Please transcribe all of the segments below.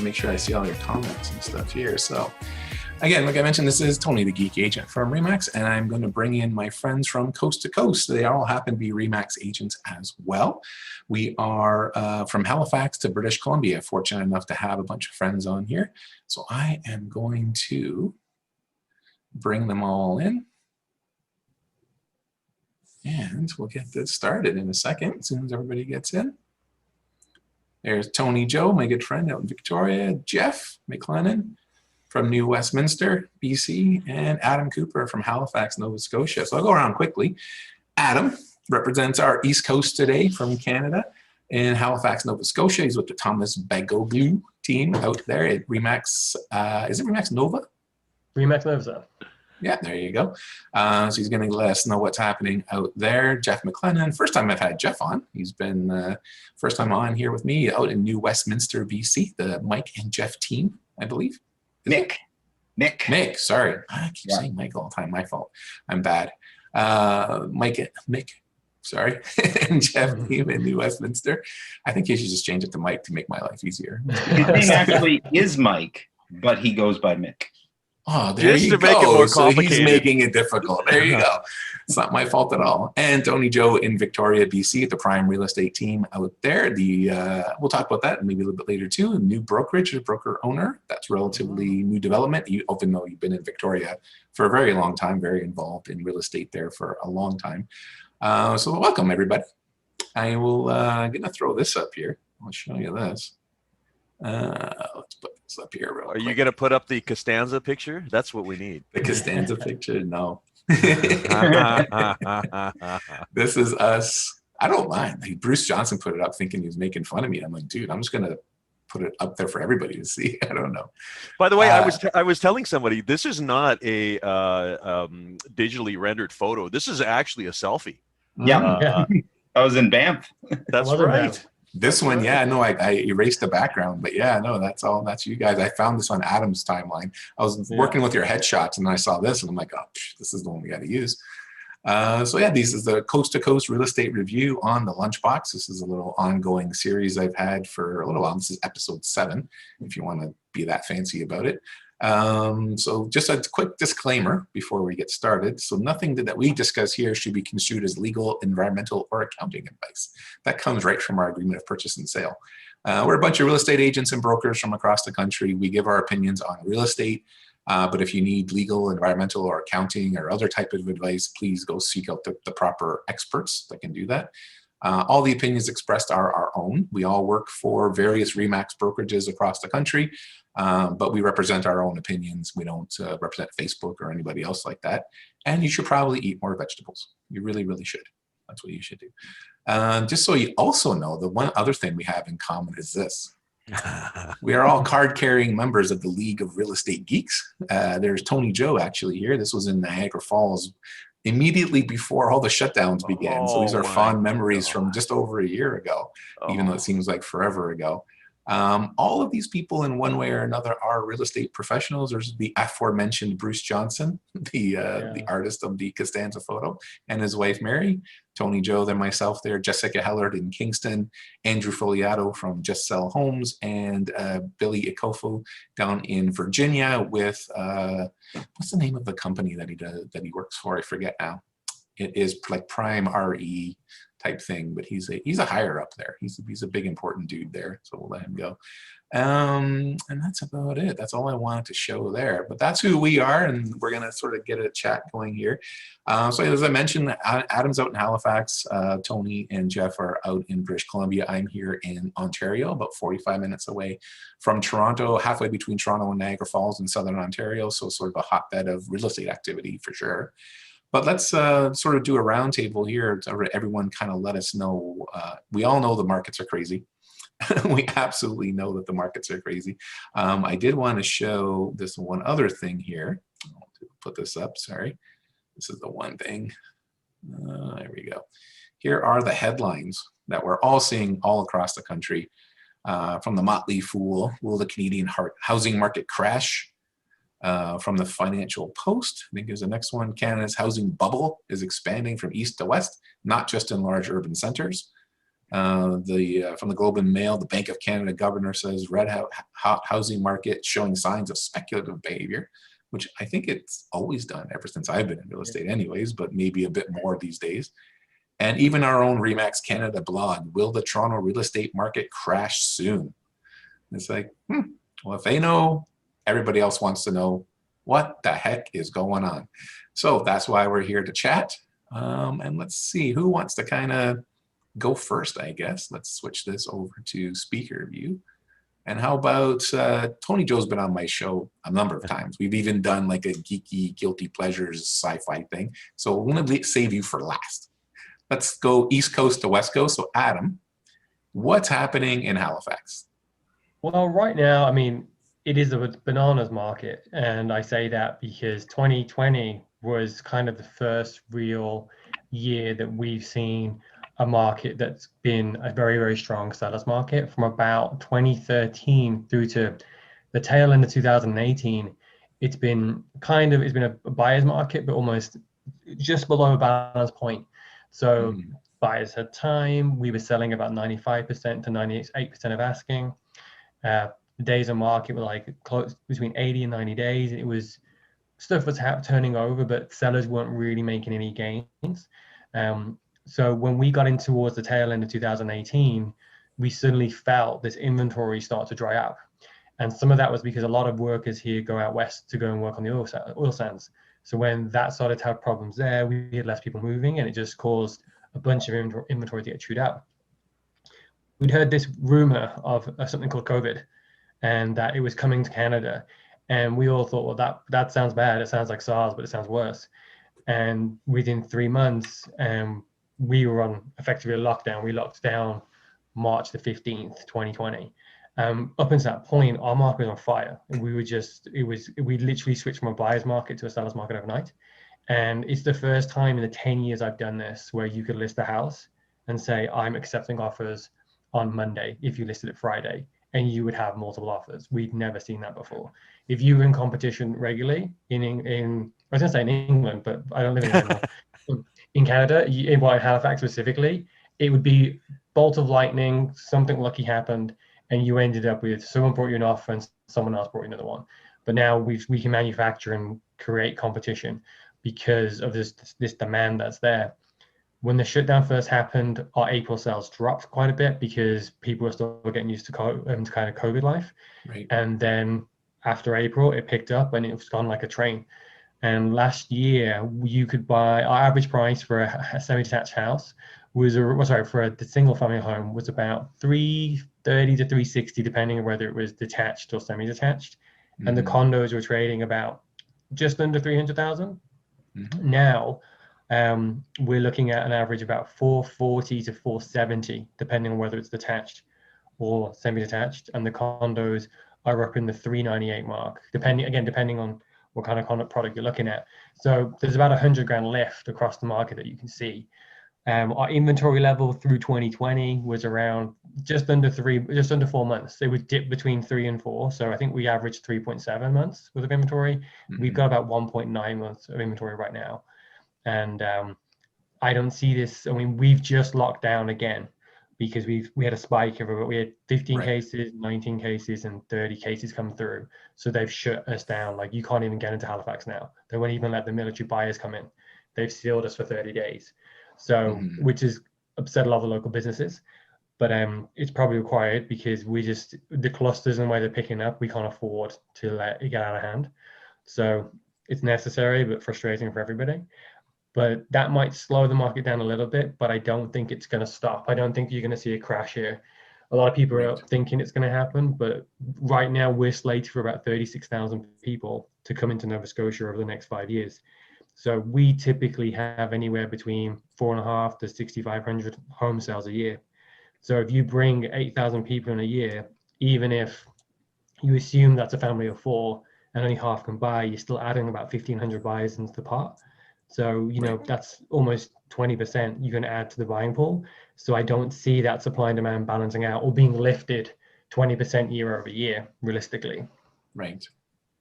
make sure I see all your comments and stuff here. So again, like I mentioned, this is Tony, the Geek Agent from RE/MAX, and I'm going to bring in my friends from coast to coast. They all happen to be RE/MAX agents as well. We are from Halifax to British Columbia, fortunate enough to have a bunch of friends on here. So I am going to bring them all in. And we'll get this started in a second, as soon as everybody gets in. There's Tony Joe, my good friend out in Victoria, Geoff McLennan from New Westminster, BC, and Adam Cooper from Halifax, Nova Scotia. So I'll go around quickly. Adam represents our East Coast today from Canada in Halifax, Nova Scotia. He's with the Bagogloo Team out there at RE/MAX. Is it RE/MAXnova? RE/MAXnova. Yeah, there you go. So he's going to let us know what's happening out there. Geoff McLennan, first time I've had Geoff on. He's been first time on here with me out in New Westminster, BC, the Mike and Geoff team, I believe. Mick, sorry. I keep saying Mike all the time, my fault. I'm bad. Mick, sorry, and Geoff team in New Westminster. I think you should just change it to Mike to make my life easier. His name actually is Mike, but he goes by Mick. Oh, there you go. Make it more complicated. So he's making it difficult. There you go. It's not my fault at all. And Tony Joe in Victoria, BC, the prime real estate team out there. We'll talk about that maybe a little bit later too. A new brokerage, a broker owner. That's relatively new development. Even though you've been in Victoria for a very long time, very involved in real estate there for a long time. So welcome everybody. I will gonna throw this up here. I'll show you this. Let's put this up here real quick. Are you going to put up the Costanza picture? That's what we need. The Costanza picture? No. This is us. I don't mind. Bruce Johnson put it up thinking he was making fun of me. I'm like, dude, I'm just going to put it up there for everybody to see. I don't know. By the way, I was telling somebody, this is not a digitally rendered photo. This is actually a selfie. Yeah. I was in Banff. That's right. This one, yeah, no, I erased the background, but yeah, no, that's you guys. I found this on Adam's timeline. I was working with your headshots, and then I saw this, and I'm like, oh, this is the one we got to use. So yeah, this is the Coast to Coast Real Estate Review on the Lunchbox. This is a little ongoing series I've had for a little while. This is episode 7, if you want to be that fancy about it. So just a quick disclaimer before we get started. So nothing that we discuss here should be construed as legal, environmental, or accounting advice. That comes right from our agreement of purchase and sale. We're a bunch of real estate agents and brokers from across the country. We give our opinions on real estate, but if you need legal, environmental, or accounting or other type of advice, please go seek out the proper experts that can do that. All the opinions expressed are our own. We all work for various RE/MAX brokerages across the country, but we represent our own opinions. We don't represent Facebook or anybody else like that. And you should probably eat more vegetables. You really, really should. That's what you should do. Just so you also know, the one other thing we have in common is this. We are all card-carrying members of the League of Real Estate Geeks. There's Tony Joe actually here. This was in Niagara Falls immediately before all the shutdowns began. So these are fond memories from just over a year ago, even though it seems like forever ago. All of these people in one way or another are real estate professionals. There's the aforementioned Bruce Johnson, the artist of the Costanza photo, and his wife Mary, Tony Joe, then myself there, Jessica Hellard in Kingston, Andrew Foliato from Just Sell Homes, and Billy Iacoviello down in Virginia with, what's the name of the company that he works for? I forget now. It is like Prime RE type thing, but he's a higher up there. He's a big important dude there, so we'll let him go. And that's about it. That's all I wanted to show there. But that's who we are, and we're gonna sort of get a chat going here. So as I mentioned, Adam's out in Halifax. Tony and Geoff are out in British Columbia. I'm here in Ontario, about 45 minutes away from Toronto, halfway between Toronto and Niagara Falls in Southern Ontario. So sort of a hotbed of real estate activity for sure. But let's sort of do a roundtable here to everyone kind of let us know. We all know the markets are crazy. We absolutely know that the markets are crazy. I did want to show this one other thing here. I'll put this up, sorry. This is the one thing. There we go. Here are the headlines that we're all seeing all across the country. From the Motley Fool, will the Canadian housing market crash? From the Financial Post, I think is the next one. Canada's housing bubble is expanding from east to west, not just in large urban centers. From the Globe and Mail, the Bank of Canada governor says red hot housing market showing signs of speculative behavior, which I think it's always done ever since I've been in real estate anyways, but maybe a bit more these days. And even our own RE/MAX Canada blog, will the Toronto real estate market crash soon? It's like, well, if they know, everybody else wants to know what the heck is going on. So that's why we're here to chat. And let's see who wants to kind of go first, I guess. Let's switch this over to speaker view. And how about Tony Joe's been on my show a number of times. We've even done like a geeky, guilty pleasures sci-fi thing. So we're going to save you for last. Let's go East Coast to West Coast. So Adam, what's happening in Halifax? Well, right now, I mean, it is a bananas market. And I say that because 2020 was kind of the first real year that we've seen a market that's been a very, very strong seller's market. From about 2013 through to the tail end of 2018. It's been a buyer's market, but almost just below a balance point. So buyers had time. We were selling about 95% to 98% of asking. The days on market were like close between 80 and 90 days. It was stuff was turning over, but sellers weren't really making any gains. So when we got in towards the tail end of 2018, we suddenly felt this inventory start to dry up. And some of that was because a lot of workers here go out west to go and work on the oil sands. So when that started to have problems there, we had less people moving, and it just caused a bunch of inventory to get chewed up. We'd heard this rumor of something called COVID, and that it was coming to Canada. And we all thought, well, that sounds bad. It sounds like SARS, but it sounds worse. And within 3 months, we were on effectively a lockdown. We locked down March the 15th, 2020. Up until that point, our market was on fire. We literally switched from a buyer's market to a seller's market overnight. And it's the first time in the 10 years I've done this where you could list a house and say, I'm accepting offers on Monday if you listed it Friday, and you would have multiple offers. We'd never seen that before. If you were in competition regularly I was gonna say in England, but I don't live in England. In Canada, in Halifax specifically, it would be bolt of lightning, something lucky happened, and you ended up with someone brought you an offer and someone else brought you another one. But now we can manufacture and create competition because of this demand that's there. When the shutdown first happened, our April sales dropped quite a bit because people were still getting used to kind of COVID life. Right. And then after April, it picked up and it was gone like a train. And last year, you could buy, our average price for a semi-detached house was, for a single family home was about $330 to $360, depending on whether it was detached or semi-detached. And the condos were trading about just under 300,000. Now, we're looking at an average about 440 to 470, depending on whether it's detached or semi-detached. And the condos are up in the 398 mark, depending on what kind of product you're looking at. So there's about $100,000 lift across the market that you can see. Our inventory level through 2020 was around just under 4 months. It would dip between 3 and 4. So I think we averaged 3.7 months worth of inventory. We've got about 1.9 months of inventory right now. And I don't see this. I mean, we've just locked down again because we had a spike of we had 15 cases, 19 cases, and 30 cases come through. So they've shut us down. Like, you can't even get into Halifax now. They won't even let the military buyers come in. They've sealed us for 30 days. So, which has upset a lot of the local businesses. But it's probably required because the clusters and the way they're picking up, we can't afford to let it get out of hand. So it's necessary, but frustrating for everybody. But that might slow the market down a little bit, but I don't think it's going to stop. I don't think you're going to see a crash here. A lot of people are thinking it's going to happen, but right now we're slated for about 36,000 people to come into Nova Scotia over the next 5 years. So we typically have anywhere between 4.5 to 6,500 home sales a year. So if you bring 8,000 people in a year, even if you assume that's a family of 4 and only half can buy, you're still adding about 1,500 buyers into the pot. So, that's almost 20% you can add to the buying pool. So I don't see that supply and demand balancing out or being lifted 20% year over year, realistically. Right.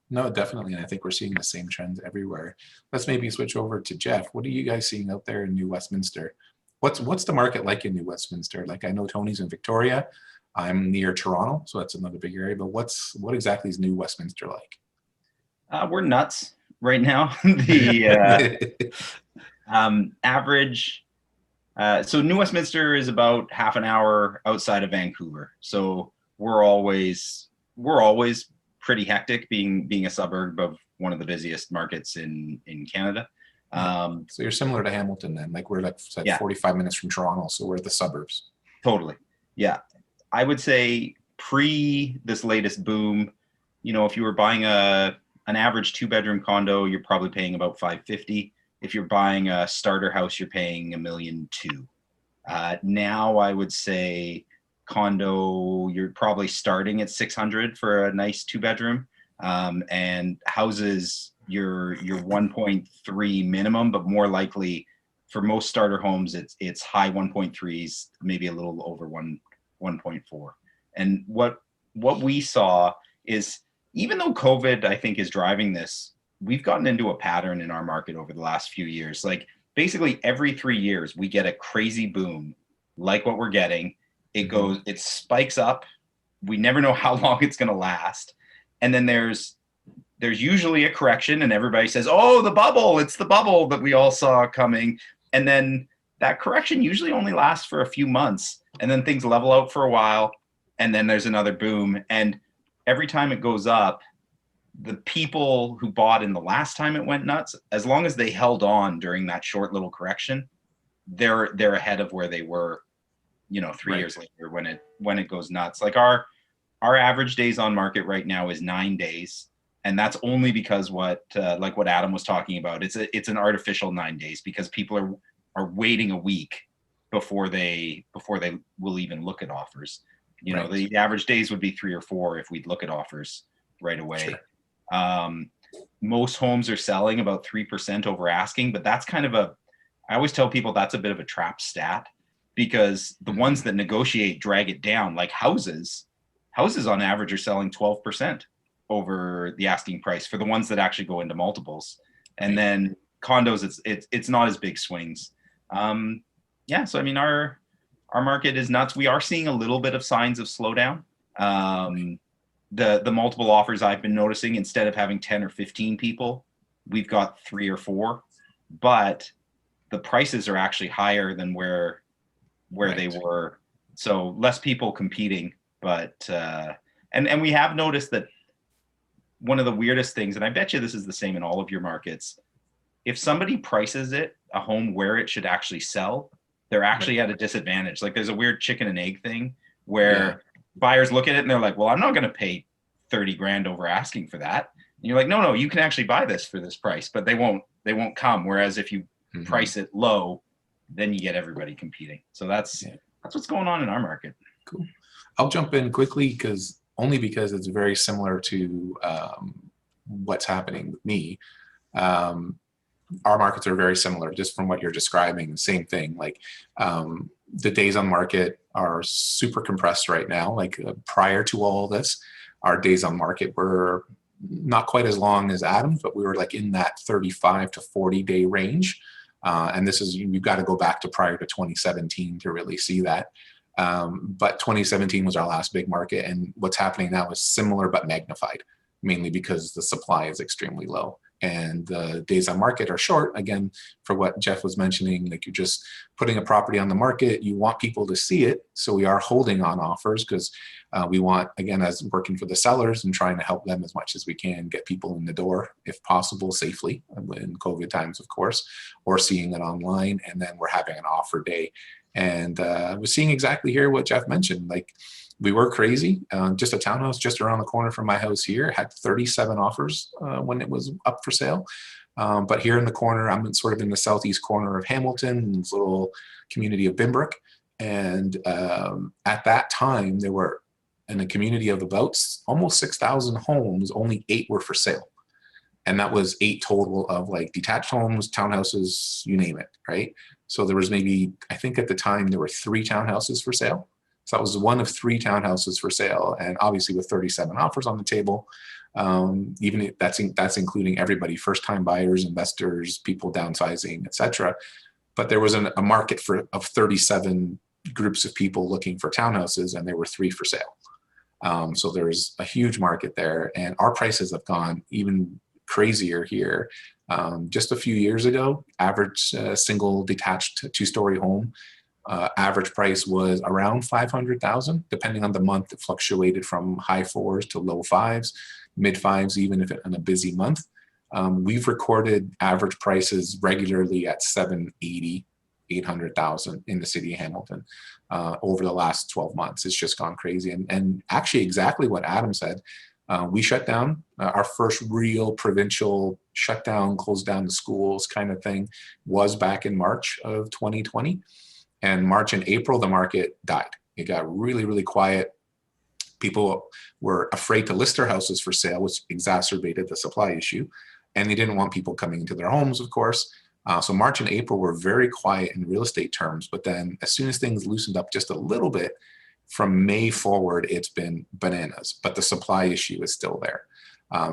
No, definitely. And I think we're seeing the same trends everywhere. Let's maybe switch over to Geoff. What are you guys seeing out there in New Westminster? What's the market like in New Westminster? Like I know Tony's in Victoria. I'm near Toronto, so that's another big area. But what exactly is New Westminster like? We're nuts right now. The average. So New Westminster is about half an hour outside of Vancouver. So we're always pretty hectic, being a suburb of one of the busiest markets in Canada. So you're similar to Hamilton then. Like we're like said, Yeah. 45 minutes from Toronto, so we're the suburbs. Totally. Yeah. I would say pre this latest boom, you know, if you were buying an average 2-bedroom condo, you're probably paying about $550,000. If you're buying a starter house, you're paying $1.2 million. Now I would say condo, you're probably starting at $600,000 for a nice 2-bedroom. And houses, you're 1.3 minimum, but more likely for most starter homes, it's high 1.3s, maybe a little over 1.4. And what we saw is, even though COVID, I think, is driving this, we've gotten into a pattern in our market over the last few years. Like basically every 3 years, we get a crazy boom, like what we're getting. It spikes up. We never know how long it's going to last. And then there's usually a correction, and everybody says, oh, the bubble, it's the bubble that we all saw coming. And then that correction usually only lasts for a few months, and then things level out for a while, and then there's another boom. And every time it goes up, the people who bought in the last time it went nuts, as long as they held on during that short little correction, they're ahead of where they were, you know, 3 years later when it goes nuts. Like our average days on market right now is 9 days. And that's only because like what Adam was talking about, it's an artificial 9 days, because people are waiting a week before they will even look at offers. You know, the average days would be 3 or 4 if we'd look at offers right away. Sure. Most homes are selling about 3% over asking, but that's kind of I always tell people that's a bit of a trap stat, because the ones that negotiate drag it down. Like houses on average are selling 12% over the asking price for the ones that actually go into multiples. And then condos, it's not as big swings. Yeah, so I mean, our market is nuts. We are seeing a little bit of signs of slowdown. The multiple offers I've been noticing, instead of having 10 or 15 people, we've got 3 or 4, but the prices are actually higher than where they were. So less people competing, but and we have noticed that one of the weirdest things, and I bet you this is the same in all of your markets, if somebody prices a home where it should actually sell, they're actually at a disadvantage. Like there's a weird chicken and egg thing where buyers look at it and they're like, well, I'm not going to pay 30 grand over asking for that. And you're like, no, you can actually buy this for this price, but they won't come. Whereas if you price it low, then you get everybody competing. So that's what's going on in our market. Cool. I'll jump in quickly because it's very similar to what's happening with me. Our markets are very similar, just from what you're describing. The same thing. Like the days on market are super compressed right now. Like prior to all this, our days on market were not quite as long as Adam's, but we were like in that 35 to 40 day range. And this is, you've got to go back to prior to 2017 to really see that. But 2017 was our last big market, and what's happening now is similar but magnified, mainly because the supply is extremely low and the days on market are short. Again, for what Geoff was mentioning, like you're just putting a property on the market, you want people to see it. So we are holding on offers because we want, again, as working for the sellers and trying to help them as much as we can, get people in the door, if possible, safely in COVID times, of course, or seeing it online. And then we're having an offer day. And we're seeing exactly here what Geoff mentioned. Like we were crazy. Just a townhouse just around the corner from my house here had 37 offers when it was up for sale. But here in the corner, I'm sort of in the southeast corner of Hamilton, this little community of Bimbrook. And at that time, there were, in a community of about almost 6,000 homes, only 8 were for sale. And that was 8 total of like detached homes, townhouses, you name it, right? So there was maybe, I think at the time, there were 3 townhouses for sale. So that was one of 3 townhouses for sale. And obviously with 37 offers on the table, even if that's including everybody, first-time buyers, investors, people downsizing, etc. but there was a market of 37 groups of people looking for townhouses, and there were 3 for sale. So there's a huge market there, and our prices have gone even crazier here. Just a few years ago, average single detached 2-story home, average price was around 500,000. Depending on the month, it fluctuated from high 4s to low 5s, mid 5s, even if in a busy month. We've recorded average prices regularly at 780, 800,000 in the city of Hamilton over the last 12 months. It's just gone crazy. And actually exactly what Adam said, we shut down our first real provincial shutdown, closed down the schools kind of thing was back in March of 2020. And March and April, the market died. It got really, really quiet. People were afraid to list their houses for sale, which exacerbated the supply issue. And they didn't want people coming into their homes, of course. So March and April were very quiet in real estate terms. But then as soon as things loosened up just a little bit, from May forward, it's been bananas. But the supply issue is still there.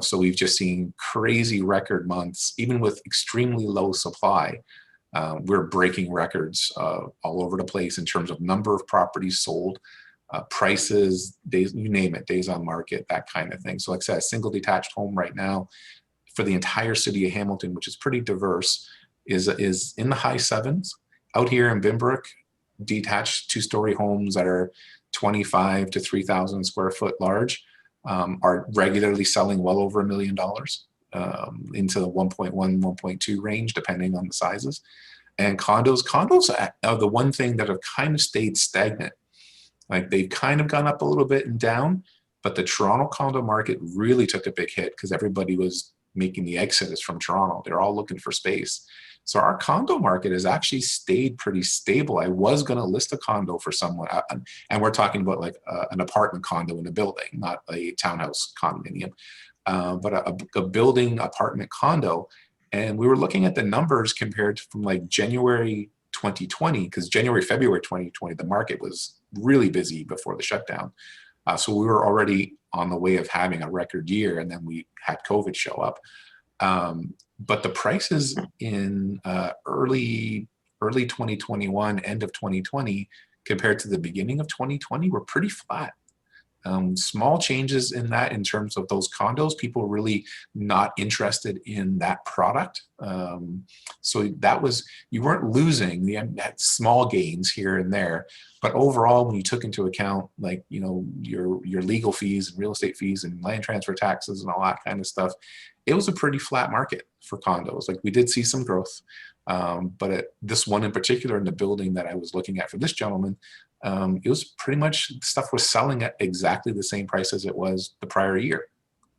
So we've just seen crazy record months, even with extremely low supply. We're breaking records all over the place in terms of number of properties sold, prices, days, you name it, days on market, that kind of thing. So like I said, a single detached home right now for the entire city of Hamilton, which is pretty diverse, is in the high 7s. Out here in Binbrook, detached 2-story homes that are 25 to 3,000 square foot large are regularly selling well over $1 million. Into the 1.1, 1.2 range, depending on the sizes. And condos are the one thing that have kind of stayed stagnant. Like they've kind of gone up a little bit and down, but the Toronto condo market really took a big hit because everybody was making the exodus from Toronto. They're all looking for space. So our condo market has actually stayed pretty stable. I was going to list a condo for someone, and we're talking about like an apartment condo in a building, not a townhouse condominium. But a building apartment condo, and we were looking at the numbers compared to from like January 2020, because January, February 2020, the market was really busy before the shutdown. So we were already on the way of having a record year, and then we had COVID show up. But the prices in early 2021, end of 2020, compared to the beginning of 2020 were pretty flat. Small changes in that in terms of those condos, people really not interested in that product. So that was, you weren't losing, you had small gains here and there, but overall, when you took into account like, you know, your legal fees and real estate fees and land transfer taxes and all that kind of stuff, it was a pretty flat market for condos. Like we did see some growth, but this one in particular in the building that I was looking at for this gentleman, it was pretty much, stuff was selling at exactly the same price as it was the prior year.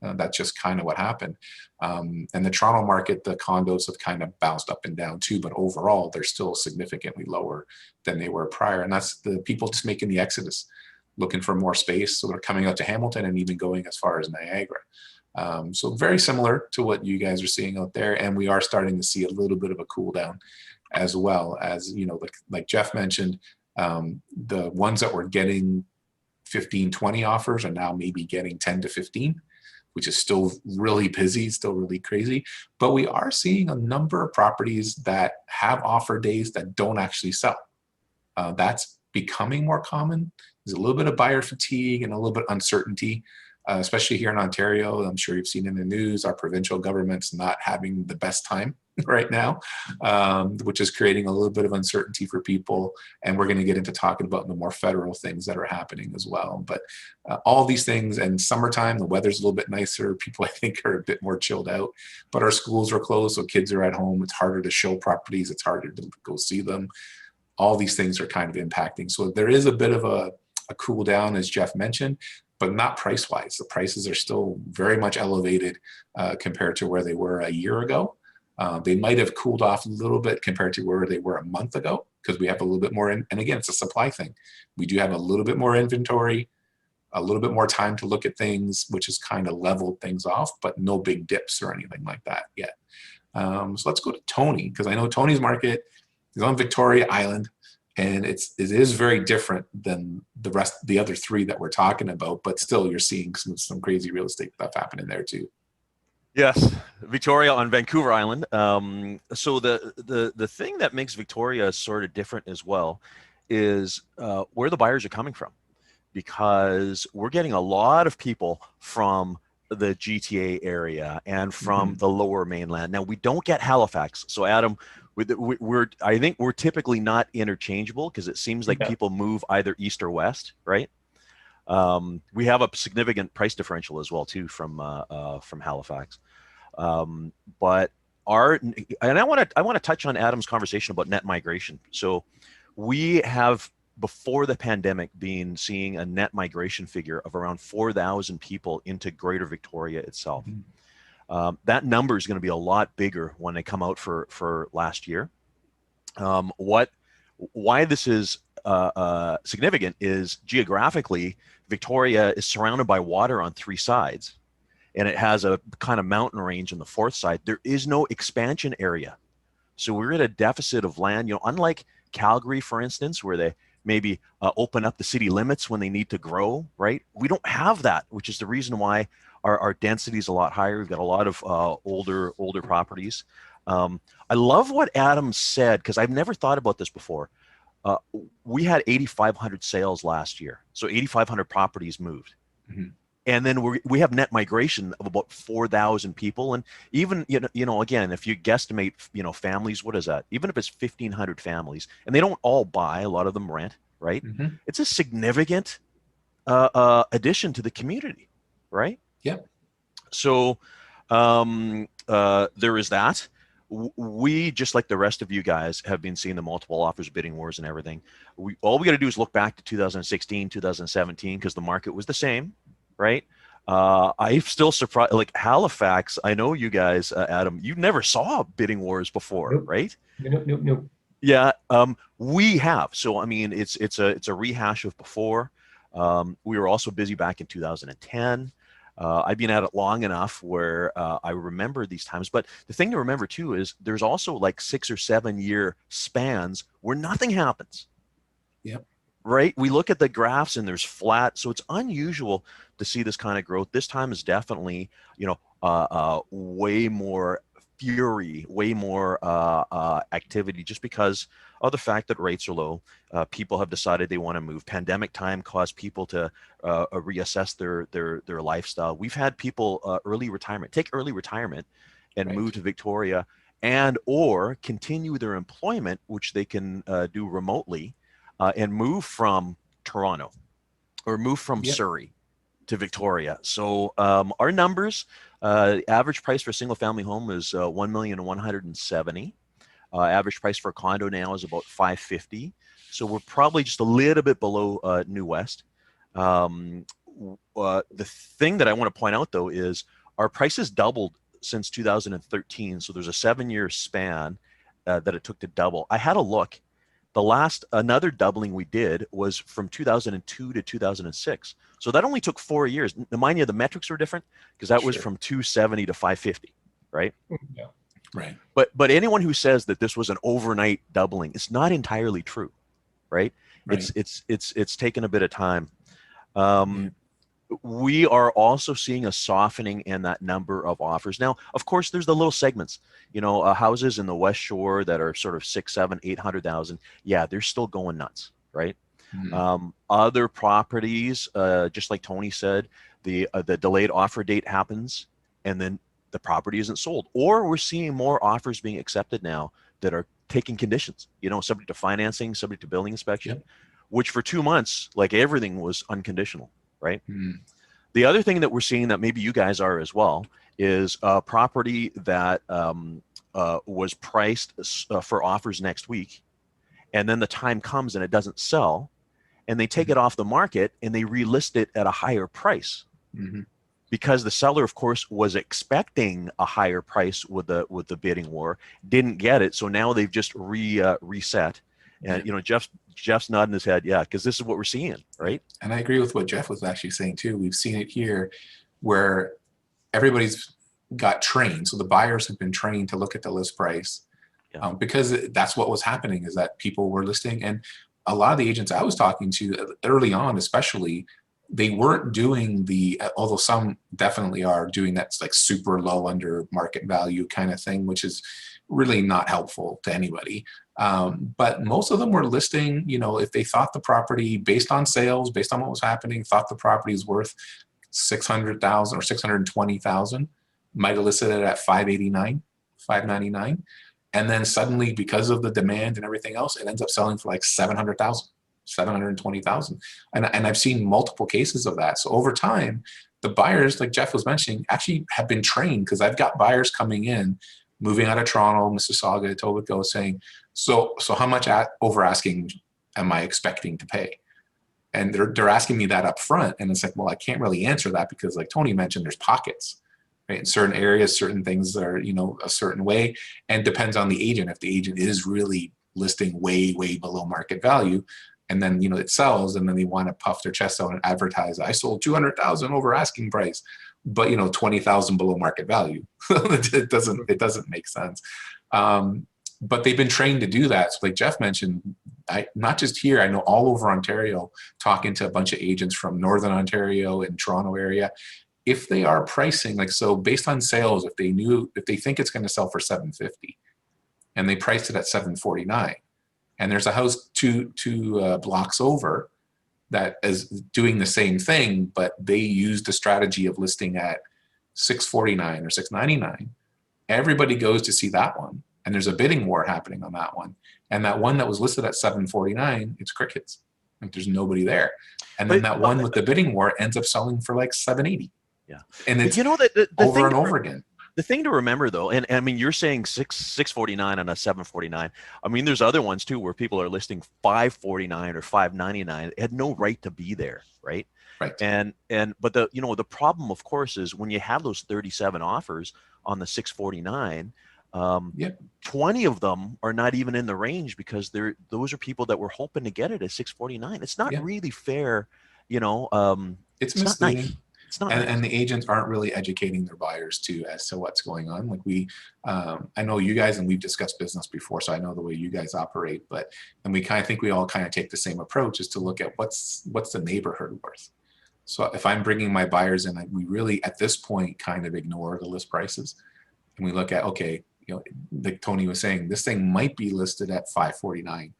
That's just kind of what happened. And the Toronto market, the condos have kind of bounced up and down too, but overall, they're still significantly lower than they were prior. And that's the people just making the exodus, looking for more space. So they're coming out to Hamilton and even going as far as Niagara. So very similar to what you guys are seeing out there. And we are starting to see a little bit of a cool down as well as, you know, like Geoff mentioned, the ones that were getting 15, 20 offers are now maybe getting 10 to 15, which is still really busy, still really crazy. But we are seeing a number of properties that have offer days that don't actually sell. That's becoming more common. There's a little bit of buyer fatigue and a little bit of uncertainty, especially here in Ontario. I'm sure you've seen in the news, our provincial government's not having the best time right now, which is creating a little bit of uncertainty for people. And we're going to get into talking about the more federal things that are happening as well. But all these things, and summertime, the weather's a little bit nicer. People, I think, are a bit more chilled out, but our schools are closed, so kids are at home. It's harder to show properties. It's harder to go see them. All these things are kind of impacting. So there is a bit of a cool down, as Geoff mentioned, but not price-wise. The prices are still very much elevated compared to where they were a year ago. They might have cooled off a little bit compared to where they were a month ago, because we have a little bit more, and again, it's a supply thing. We do have a little bit more inventory, a little bit more time to look at things, which has kind of leveled things off, but no big dips or anything like that yet. So let's go to Tony, because I know Tony's market is on Victoria Island, and it is very different than the other three that we're talking about, but still you're seeing some crazy real estate stuff happening there too. Yes, Victoria on Vancouver Island. So the thing that makes Victoria sort of different as well is where the buyers are coming from, because we're getting a lot of people from the GTA area and from the lower mainland. Now we don't get Halifax. So Adam, I think we're typically not interchangeable because it seems like people move either east or west, right? We have a significant price differential as well too from Halifax. But I want to touch on Adam's conversation about net migration. So we have, before the pandemic, been seeing a net migration figure of around 4,000 people into Greater Victoria itself. That number is going to be a lot bigger when they come out for last year. Why this is significant is geographically, Victoria is surrounded by water on 3 sides, and it has a kind of mountain range on the 4th side. There is no expansion area. So we're at a deficit of land, unlike Calgary, for instance, where they maybe open up the city limits when they need to grow, right? We don't have that, which is the reason why our density is a lot higher. We've got a lot of older properties. I love what Adam said, because I've never thought about this before. We had 8,500 sales last year. So 8,500 properties moved. And then we have net migration of about 4,000 people. And even, again, if you guesstimate, families, what is that? Even if it's 1,500 families, and they don't all buy, a lot of them rent, right? It's a significant addition to the community, right? Yep. So there is that. We, just like the rest of you guys, have been seeing the multiple offers, bidding wars and everything. All we got to do is look back to 2016, 2017, because the market was the same, right? I'm still surprised, like Halifax, I know you guys, Adam, you never saw bidding wars before, right? Nope. Yeah, we have. So, I mean, it's a rehash of before. We were also busy back in 2010. I've been at it long enough where I remember these times. But the thing to remember too is there's also like 6 or 7 year spans where nothing happens. Yep. Right? We look at the graphs and there's flat. So it's unusual to see this kind of growth. This time is definitely, way more fury, way more activity, just because of the fact that rates are low. People have decided they want to move. Pandemic time caused people to reassess their lifestyle. We've had people take early retirement and move to Victoria, and or continue their employment, which they can do remotely, and move from Toronto or move from Surrey to Victoria. So our numbers, average price for a single family home is $1,170,000. Average price for a condo now is about $550,000. So we're probably just a little bit below New West. The thing that I want to point out though is our prices doubled since 2013. So there's a 7-year span that it took to double. I had a look. Another doubling we did was from 2002 to 2006. So that only took 4 years. Mind you, the metrics were different because that was from 270 to 550, right? Yeah. Right. But anyone who says that this was an overnight doubling, it's not entirely true, right? It's taken a bit of time. We are also seeing a softening in that number of offers. Now, of course, there's the little segments, houses in the West Shore that are sort of 6, 7, 800,000. Yeah, they're still going nuts, right? Other properties, just like Tony said, the delayed offer date happens, and then the property isn't sold. Or we're seeing more offers being accepted now that are taking conditions, subject to financing, subject to building inspection, which for 2 months, like everything was unconditional. Right. The other thing that we're seeing that maybe you guys are as well is a property that was priced for offers next week, and then the time comes and it doesn't sell, and they take it off the market and they relist it at a higher price because the seller, of course, was expecting a higher price with the bidding war, didn't get it, so now they've just reset. And Jeff's nodding his head, because this is what we're seeing, right? And I agree with what Jeff was actually saying too. We've seen it here where everybody's got trained. So the buyers have been trained to look at the list price because that's what was happening, is that people were listing. And a lot of the agents I was talking to early on, especially, they weren't doing the, although some definitely are doing that's like super low under market value kind of thing, which is really not helpful to anybody. But most of them were listing, you know, if they thought the property based on sales, based on what was happening, thought the property is worth 600,000 or 620,000, might have listed it at 589, 599. And then suddenly, because of the demand and everything else, it ends up selling for like 700,000, 720,000. And I've seen multiple cases of that. So over time, the buyers, like Geoff was mentioning, actually have been trained, because I've got buyers coming in, moving out of Toronto, Mississauga, Etobicoke, saying, so how much over asking am I expecting to pay? And they're asking me that up front. And it's like, well, I can't really answer that, because like Tony mentioned, there's pockets, right? In certain areas, certain things are, you know, a certain way, and depends on the agent. If the agent is really listing way, way below market value, and then, you know, it sells, and then they want to puff their chest out and advertise, I sold 200,000 over asking price, but, you know, 20,000 below market value. it doesn't make sense. But they've been trained to do that. So like Geoff mentioned, not just here, I know all over Ontario, talking to a bunch of agents from Northern Ontario and Toronto area, if they are pricing, like, so based on sales, if they think it's going to sell for 750 and they priced it at 749, and there's a house two blocks over that is doing the same thing, but they used the strategy of listing at 649 or 699, everybody goes to see that one. And there's a bidding war happening on that one. And that one that was listed at 749, it's crickets. Like, there's nobody there. And then that one with the bidding war ends up selling for like 780. Yeah. And it's, you know, the over and over again. The thing to remember, though, and I mean, you're saying 649 and a 749. I mean, there's other ones too where people are listing 549 or 599. It had no right to be there, right? Right. But the problem, of course, is when you have those 37 offers on the 649. 20 of them are not even in the range, because those are people that were hoping to get it at 649. It's not really fair, you know. It's misleading. Not nice. It's not and, nice. and the agents aren't really educating their buyers too as to what's going on. Like I know you guys, and we've discussed business before, so I know the way you guys operate. And we kind of think we all kind of take the same approach, is to look at what's the neighborhood worth. So if I'm bringing my buyers in, we really at this point kind of ignore the list prices, and we look at, okay, you know, like Tony was saying, this thing might be listed at 549,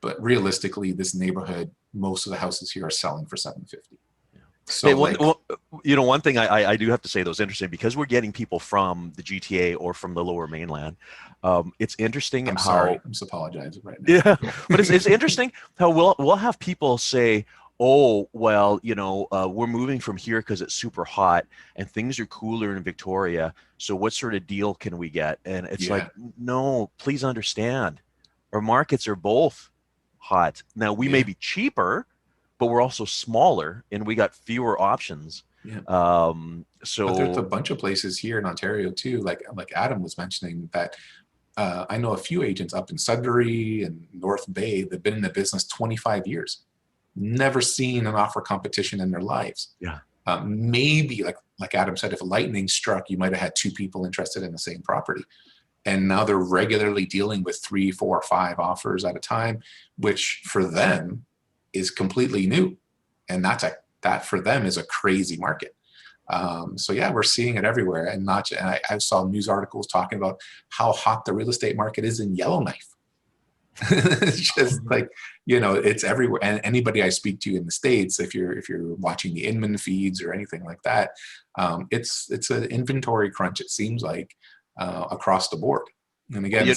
but realistically, this neighborhood, most of the houses here are selling for 750. So, hey, one thing I do have to say, though, is interesting, because we're getting people from the GTA or from the Lower Mainland. It's interesting. I'm sorry, I'm just apologizing right now. Yeah, but it's interesting how we'll have people say, oh, well, you know, we're moving from here because it's super hot and things are cooler in Victoria. So what sort of deal can we get? And it's like, no, please understand, our markets are both hot. Now, we may be cheaper, but we're also smaller and we got fewer options. Yeah. So but there's a bunch of places here in Ontario too, like Adam was mentioning, that I know a few agents up in Sudbury and North Bay that've been in the business 25 years. Never seen an offer competition in their lives. Yeah. Maybe like Adam said, if lightning struck, you might have had two people interested in the same property. And now they're regularly dealing with 3, 4, 5 offers at a time, which for them is completely new. And that for them is a crazy market. So yeah, we're seeing it everywhere. And I saw news articles talking about how hot the real estate market is in Yellowknife. It's just like, you know, it's everywhere. And anybody I speak to in the States, if you're watching the Inman feeds or anything like that, it's an inventory crunch, it seems like, across the board. And again,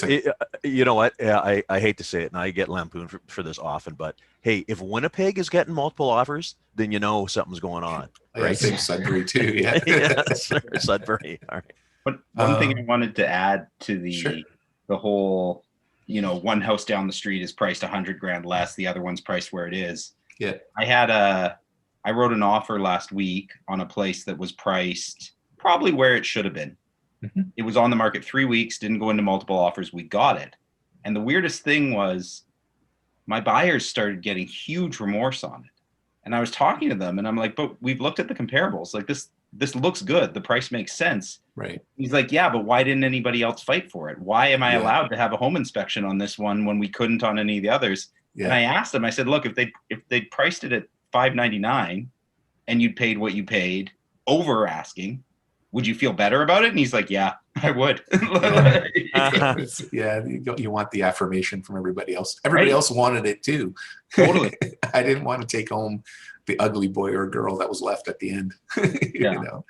you know what? I hate to say it, and I get lampooned for this often, but hey, if Winnipeg is getting multiple offers, then you know something's going on, right? Same Sudbury too. Yeah. Yes, Sudbury. All right. But one thing I wanted to add to the whole, you know, one house down the street is priced 100 grand less, the other one's priced where it is. Yeah. I wrote an offer last week on a place that was priced probably where it should have been. Mm-hmm. It was on the market 3 weeks, didn't go into multiple offers. We got it. And the weirdest thing was my buyers started getting huge remorse on it. And I was talking to them and I'm like, but we've looked at the comparables. Like this looks good. The price makes sense. Right. He's like, yeah, but why didn't anybody else fight for it? Why am I allowed to have a home inspection on this one when we couldn't on any of the others? Yeah. And I asked them, I said, look, if they priced it at $599 and you'd paid what you paid over asking, would you feel better about it? And he's like, yeah, I would. Yeah, you want the affirmation from everybody else. Everybody else wanted it too. Totally. I didn't want to take home the ugly boy or girl that was left at the end. Yeah. You know,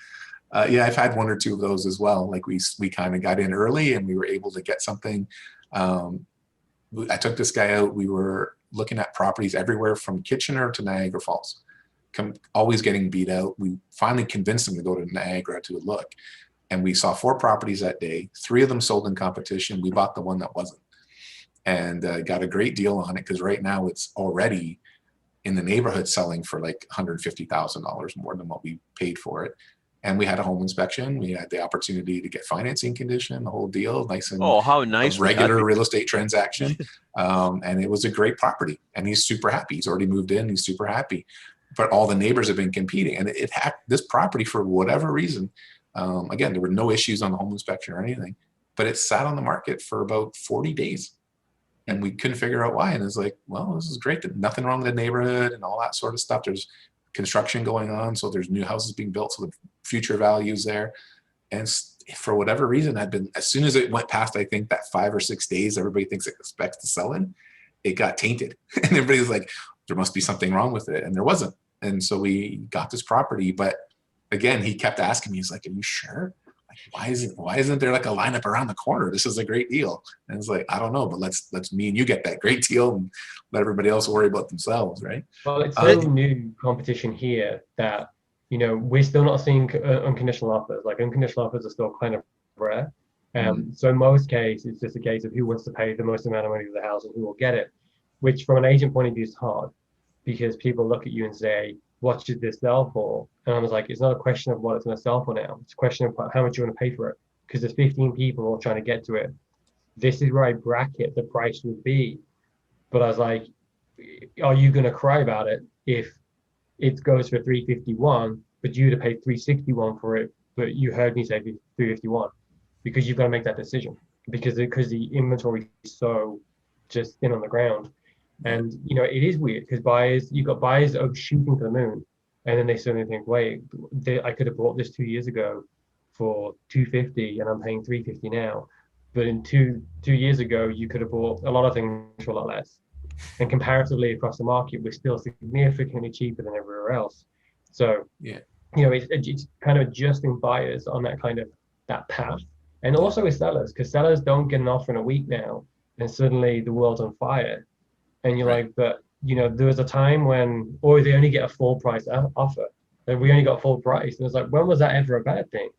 yeah, I've had one or two of those as well. Like we kind of got in early and we were able to get something. I took this guy out. We were looking at properties everywhere from Kitchener to Niagara Falls. Always getting beat out. We finally convinced him to go to Niagara to look. And we saw 4 properties that day. 3 of them sold in competition. We bought the one that wasn't. And got a great deal on it because right now it's already in the neighborhood selling for like $150,000 more than what we paid for it. And we had a home inspection. We had the opportunity to get financing condition, the whole deal, nice and how nice a regular real estate transaction. And it was a great property. And he's super happy. He's already moved in. He's super happy. But all the neighbors have been competing. And it had this property for whatever reason. Again, there were no issues on the home inspection or anything. But it sat on the market for about 40 days. And we couldn't figure out why. And it's like, well, this is great. Nothing wrong with the neighborhood and all that sort of stuff. There's construction going on, so there's new houses being built, so the future values there. And for whatever reason, as soon as it went past, I think that 5 or 6 days everybody expects to sell in, it got tainted. And everybody's like, there must be something wrong with it, and there wasn't. And so we got this property, but again, he kept asking me, he's like, are you sure? Like, why isn't there like a lineup around the corner? This is a great deal. And it's like, I don't know, but let's me and you get that great deal and let everybody else worry about themselves, right? Well, it's so new competition here that, you know, we're still not seeing unconditional offers. Like unconditional offers are still kind of rare. So in most cases, it's just a case of who wants to pay the most amount of money for the house and who will get it, which from an agent point of view is hard because people look at you and say, what should this sell for? And I was like, it's not a question of what it's going to sell for now. It's a question of how much you want to pay for it. Because there's 15 people all trying to get to it. This is where I bracket the price would be. But I was like, are you going to cry about it if it goes for 351, but you'd have paid 361 for it, but you heard me say 351? Because you've got to make that decision. Because the inventory is so just thin on the ground. And, you know, it is weird because you've got buyers that are shooting for the moon. And then they suddenly think, wait, I could have bought this 2 years ago for 250 and I'm paying 350 now. But in two years ago, you could have bought a lot of things for a lot less. And comparatively across the market, we're still significantly cheaper than everywhere else. So, yeah, you know, it's kind of adjusting buyers on that path. And also with sellers, because sellers don't get an offer in a week now. And suddenly the world's on fire. And you're like, but, you know, there was a time when, or they only get a full price offer. And we only got full price. And it's like, when was that ever a bad thing?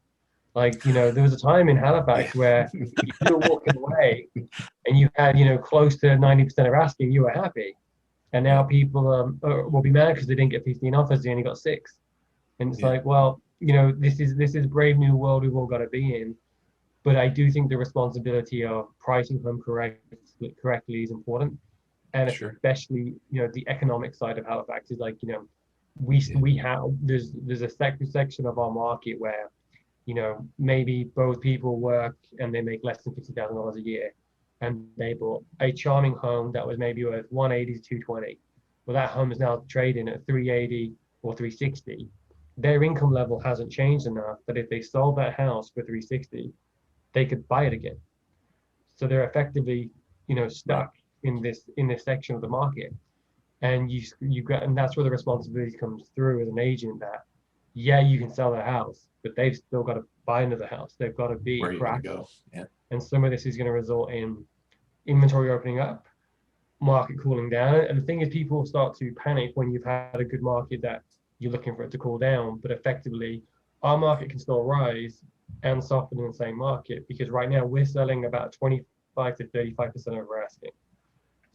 Like, you know, there was a time in Halifax where if you were walking away and you had, you know, close to 90% of asking, you were happy. And now people will be mad because they didn't get 15 offers, they only got 6. And it's like, well, you know, this is brave new world we've all got to be in. But I do think the responsibility of pricing them correctly is important. And especially, you know, the economic side of Halifax is like, you know, we have, there's a section of our market where, you know, maybe both people work and they make less than $50,000 a year. And they bought a charming home that was maybe worth 180 to 220. Well, that home is now trading at 380 or 360. Their income level hasn't changed enough that if they sold that house for 360, they could buy it again. So they're effectively, you know, stuck in this section of the market. And and that's where the responsibility comes through as an agent that, yeah, you can sell their house, but they've still got to buy another house. They've got to be proactive. Yeah. And some of this is going to result in inventory opening up, market cooling down. And the thing is, people start to panic when you've had a good market that you're looking for it to cool down. But effectively, our market can still rise and soften in the same market, because right now we're selling about 25 to 35% over asking.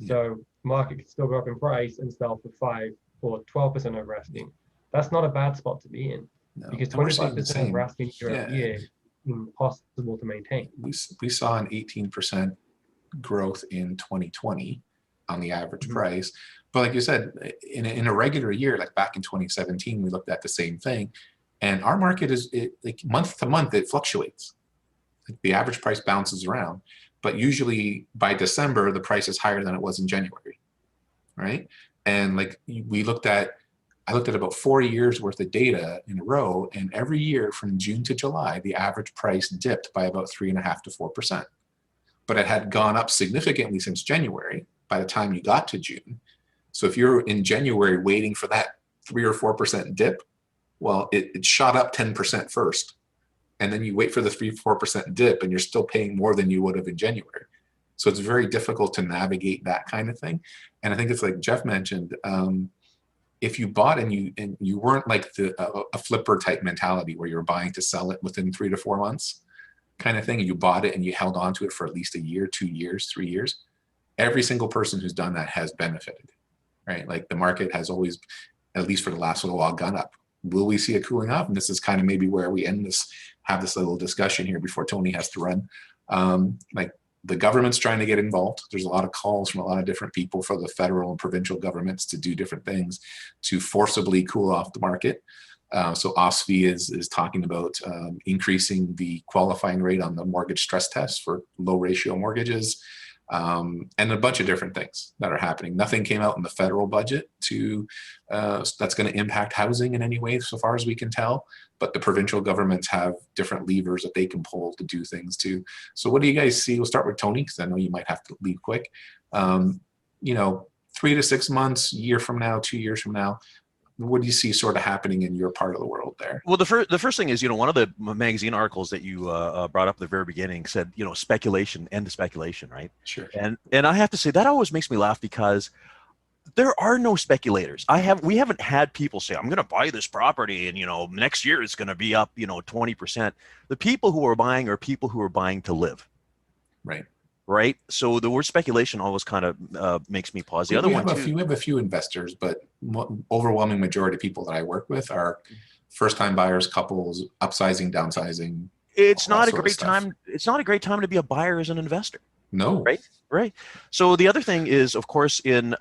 So market can still go up in price and sell for 5 or 12% over asking. That's not a bad spot to be in, because 25% over asking year over year is impossible to maintain. We saw an 18% growth in 2020 on the average price. But like you said, in a regular year, like back in 2017, we looked at the same thing. And our market is like month to month, it fluctuates. Like the average price bounces around. But usually by December, the price is higher than it was in January, right? And like we looked at I looked at about 4 years worth of data in a row, and every year from June to July, the average price dipped by about 3.5 to 4%. But it had gone up significantly since January by the time you got to June. So if you're in January waiting for that 3 or 4% dip, well, it shot up 10% first. And then you wait for the 3-4% dip and you're still paying more than you would have in January. So it's very difficult to navigate that kind of thing. And I think it's like Geoff mentioned, if you bought and you weren't like a flipper type mentality where you're buying to sell it within 3 to 4 months kind of thing, and you bought it and you held on to it for at least a year, 2 years, 3 years, every single person who's done that has benefited, right? Like the market has always, at least for the last little while, gone up. Will we see a cooling off? And this is kind of maybe where we have this little discussion here before Tony has to run. Like the government's trying to get involved. There's a lot of calls from a lot of different people for the federal and provincial governments to do different things to forcibly cool off the market. So OSFI is talking about increasing the qualifying rate on the mortgage stress test for low ratio mortgages, and a bunch of different things that are happening. Nothing came out in the federal budget that's going to impact housing in any way, so far as we can tell. But the provincial governments have different levers that they can pull to do things too. So what do you guys see? We'll start with Tony, because I know you might have to leave quick. 3 to 6 months, year from now, 2 years from now, what do you see sort of happening in your part of the world there? Well, the first thing is, one of the magazine articles that you brought up at the very beginning said, speculation, end of speculation, right? Sure. And I have to say that always makes me laugh, because there are no speculators. We haven't had people say, I'm going to buy this property and, next year it's going to be up, 20%. The people who are buying are people who are buying to live. Right. So the word speculation always kind of makes me pause. The other one too. We have a few investors, but overwhelming majority of people that I work with are first-time buyers, couples, upsizing, downsizing. It's not a great time. It's not a great time to be a buyer as an investor. No. Right. So the other thing is, of course, in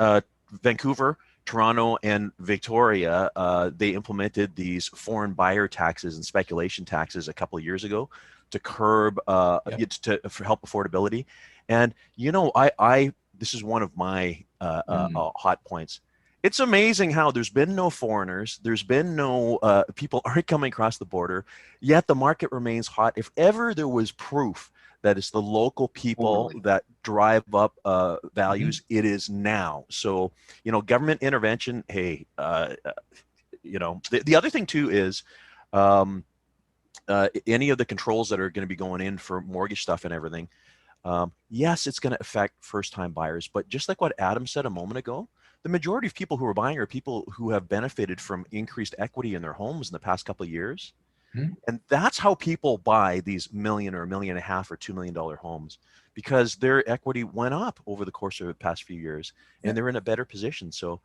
Vancouver, Toronto, and Victoria, they implemented these foreign buyer taxes and speculation taxes a couple of years ago to curb, to help affordability. And this is one of my hot points. It's amazing how there's been no foreigners, there's been no people aren't coming across the border, yet the market remains hot. If ever there was proof that it's the local people that drive up values, it is now. So, government intervention. Hey, the other thing too is any of the controls that are going to be going in for mortgage stuff and everything. Yes, it's going to affect first-time buyers, but just like what Adam said a moment ago, the majority of people who are buying are people who have benefited from increased equity in their homes in the past couple of years. And that's how people buy these $1 million or $1.5 million or $2 million homes, because their equity went up over the course of the past few years, and they're in a better position. So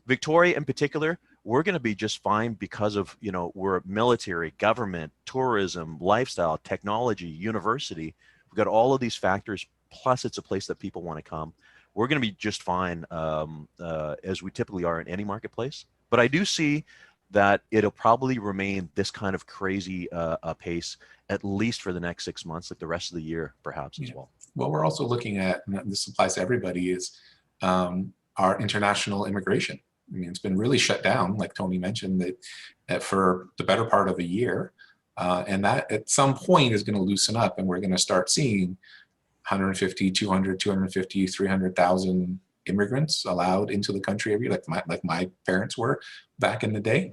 Victoria in particular, we're going to be just fine because of, we're military, government, tourism, lifestyle, technology, university. We've got all of these factors, plus it's a place that people want to come. We're going to be just fine as we typically are in any marketplace. But I do see that it'll probably remain this kind of crazy pace, at least for the next 6 months, like the rest of the year, perhaps as well. What we're also looking at, and this applies to everybody, is our international immigration. I mean, it's been really shut down, like Tony mentioned, that for the better part of a year. And that at some point is going to loosen up, and we're going to start seeing 150, 200, 250, 300,000 immigrants allowed into the country every year, like my parents were back in the day,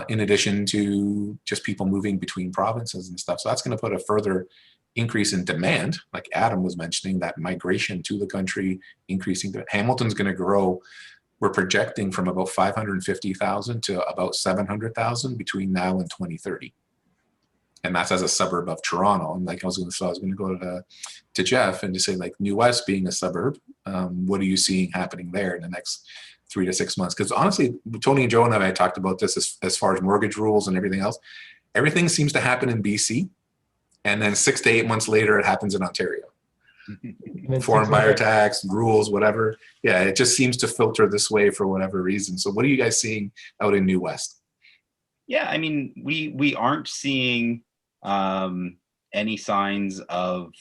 in addition to just people moving between provinces and stuff. So that's going to put a further increase in demand, like Adam was mentioning, that migration to the country increasing. Hamilton's going to grow. We're projecting from about 550,000 to about 700,000 between now and 2030. And that's as a suburb of Toronto. And like I was going to go to Geoff and just say, like, New West being a suburb, what are you seeing happening there in the next 3 to 6 months? Because honestly, Tony and Joe and I talked about this as far as mortgage rules and everything else. Everything seems to happen in BC, and then 6 to 8 months later, it happens in Ontario. Foreign buyer tax, rules, whatever. Yeah, it just seems to filter this way for whatever reason. So what are you guys seeing out in New West? Yeah, I mean, we aren't seeing any signs of,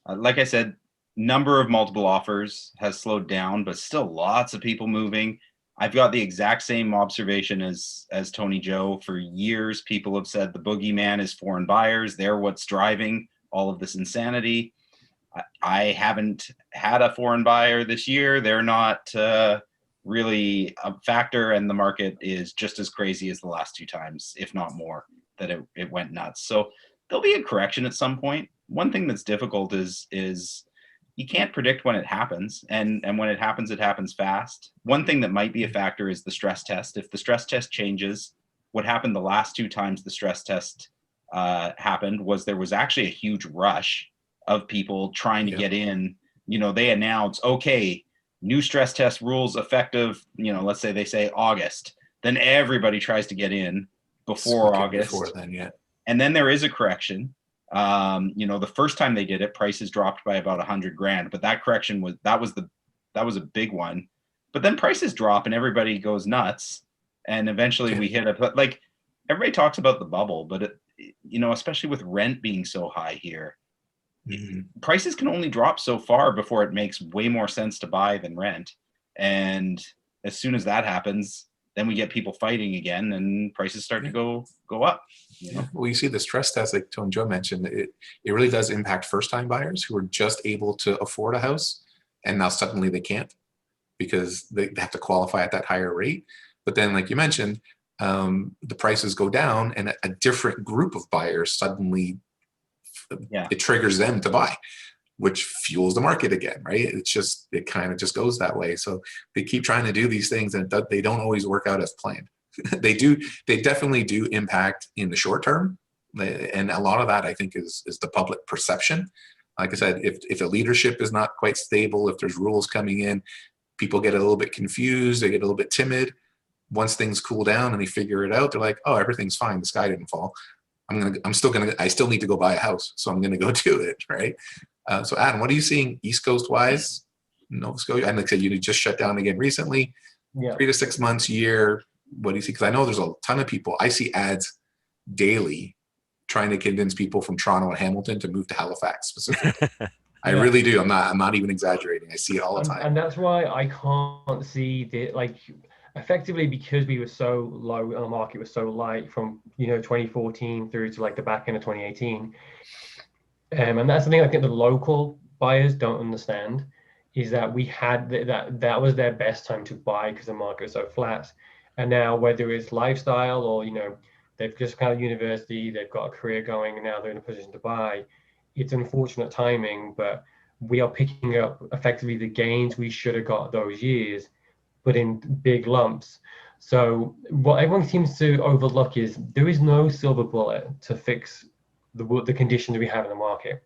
like I said, number of multiple offers has slowed down, but still lots of people moving. I've got the exact same observation as Tony Joe. For years, people have said the boogeyman is foreign buyers. They're what's driving all of this insanity. I haven't had a foreign buyer this year. They're not really a factor, and the market is just as crazy as the last two times, if not more, that it went nuts. So there'll be a correction at some point. One thing that's difficult is you can't predict when it happens, and when it happens fast. One thing that might be a factor is the stress test. If the stress test changes, what happened the last two times the stress test happened was there was actually a huge rush of people trying to get in. You know, they announce, okay, new stress test rules effective, you know, let's say they say August, then everybody tries to get in before August. Before then, yeah. And then there is a correction. You know, the first time they did it, prices dropped by about $100,000, but that correction was a big one. But then prices drop and everybody goes nuts, and eventually we hit a, like, everybody talks about the bubble, but it, you know, especially with rent being so high here, prices can only drop so far before it makes way more sense to buy than rent. And as soon as that happens, then we get people fighting again, and prices start to go up. You know? Well, you see the stress test, like Tony Joe mentioned, it really does impact first-time buyers who are just able to afford a house, and now suddenly they can't because they have to qualify at that higher rate. But then, like you mentioned, the prices go down, and a different group of buyers suddenly, it triggers them to buy, which fuels the market again, right? It kind of just goes that way. So they keep trying to do these things, and they don't always work out as planned. They definitely do impact in the short term. And a lot of that, I think, is the public perception. Like I said, if the leadership is not quite stable, if there's rules coming in, people get a little bit confused, they get a little bit timid. Once things cool down and they figure it out, they're like, oh, everything's fine, the sky didn't fall. I still need to go buy a house, so I'm gonna go do it, right? So Adam, what are you seeing East Coast wise, Nova Scotia? And like I said, you just shut down again recently. 3 to 6 months, year. What do you see? Because I know there's a ton of people. I see ads daily trying to convince people from Toronto and Hamilton to move to Halifax specifically. I really do. I'm not even exaggerating. I see it all the time. And that's why I can't see the, like, effectively, because we were so low and the market was so light from, you know, 2014 through to like the back end of 2018. And that's the thing I think the local buyers don't understand, is that we had that was their best time to buy because the market was so flat. And now, whether it's lifestyle or, you know, they've just kind of university, they've got a career going, and now they're in a position to buy. It's unfortunate timing, but we are picking up effectively the gains we should have got those years, but in big lumps. So what everyone seems to overlook is there is no silver bullet to fix the conditions we have in the market.